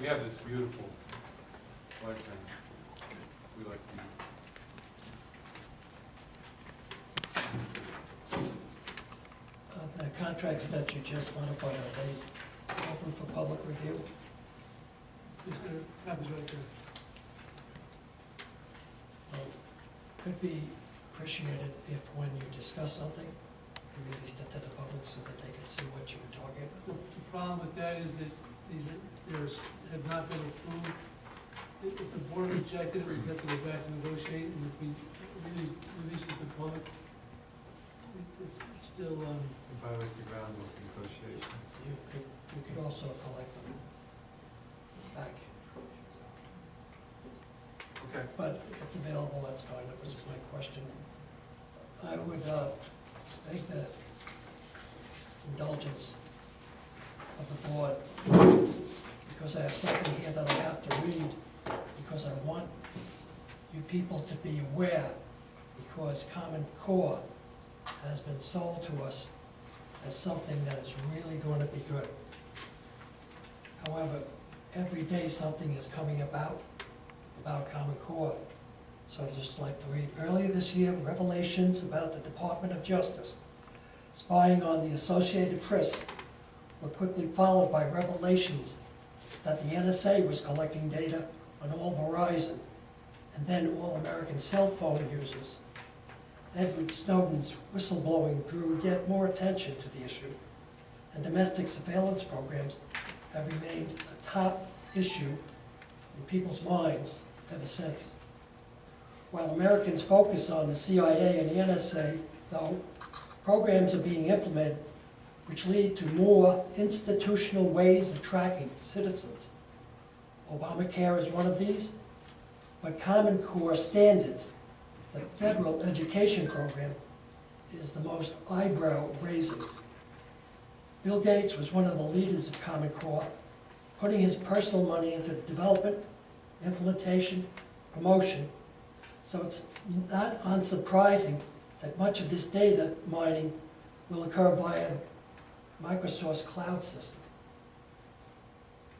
We have this beautiful lifetime we like to use. The contracts that you just modified, are they open for public review? Mr. Copies right there. Could be appreciated if when you discuss something, you released it to the public so that they could see what you were talking about. The problem with that is that these have not been approved. If the board rejected it, we'd have to go back to negotiate, and if we release it to the public, it's still, It violates the ground rules of negotiations. You could also collect them back, Okay. but if it's available, that's fine, that was my question. I would make the indulgence of the board, because I have something here that I have to read, because I want you people to be aware, because Common Core has been sold to us as something that is really going to be good. However, every day something is coming about Common Core. So I'd just like to read, earlier this year, revelations about the Department of Justice spying on the Associated Press were quickly followed by revelations that the NSA was collecting data on all Verizon and then all American cell phone users. Edward Snowden's whistleblowing drew yet more attention to the issue, and domestic surveillance programs have remained a top issue in people's minds ever since. While Americans focus on the CIA and the NSA, though, programs are being implemented which lead to more institutional ways of tracking citizens. Obamacare is one of these, but Common Core standards, the federal education program, is the most eyebrow-raising. Bill Gates was one of the leaders of Common Core, putting his personal money into development, implementation, promotion, so it's not unsurprising that much of this data mining will occur via Microsoft's cloud system.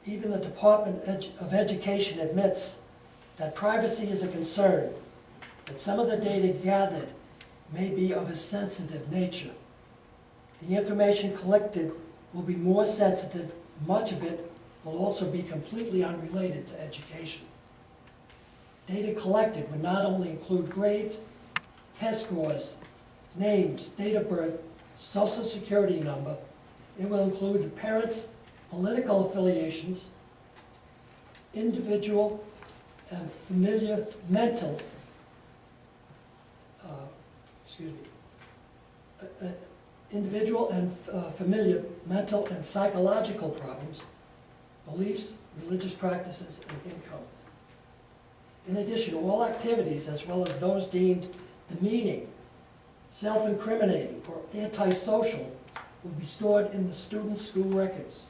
Even the Department of Education admits that privacy is a concern, that some of the data gathered may be of a sensitive nature. The information collected will be more sensitive. Much of it will also be completely unrelated to education. Data collected would not only include grades, test scores, names, date of birth, social security number. It will include the parents' political affiliations, individual and familiar mental, individual and familiar mental and psychological problems, beliefs, religious practices, and income. In addition, all activities, as well as those deemed demeaning, self-incriminating, or antisocial, will be stored in the student's school records.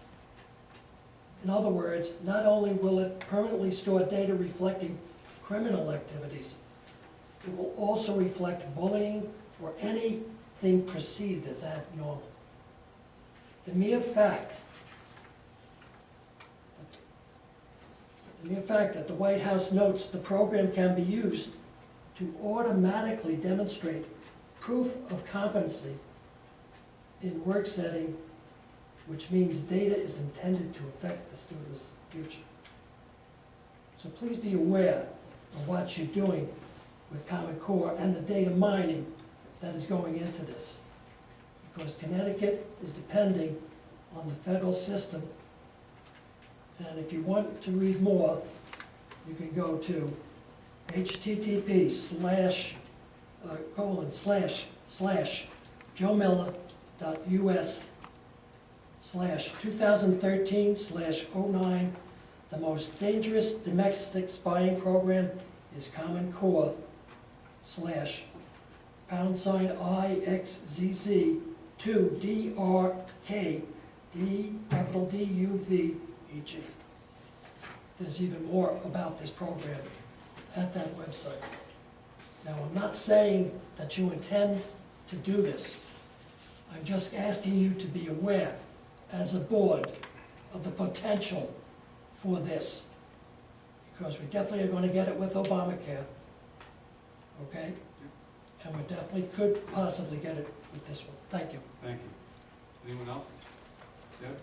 In other words, not only will it permanently store data reflecting criminal activities, it will also reflect bullying or anything perceived as abnormal. The mere fact that the White House notes the program can be used to automatically demonstrate proof of competency in work setting, which means data is intended to affect the student's future. So please be aware of what you're doing with Common Core and the data mining that is going into this. Because Connecticut is depending on the federal system. And if you want to read more, you can go to https://joemilla.us/2013/09. The most dangerous domestic spying program is Common Core /#IXZZ2DRKDUVEG. There's even more about this program at that website. Now, I'm not saying that you intend to do this. I'm just asking you to be aware, as a board, of the potential for this. Because we definitely are gonna get it with Obamacare, okay? And we definitely could possibly get it with this one. Thank you. Thank you. Anyone else? Deb?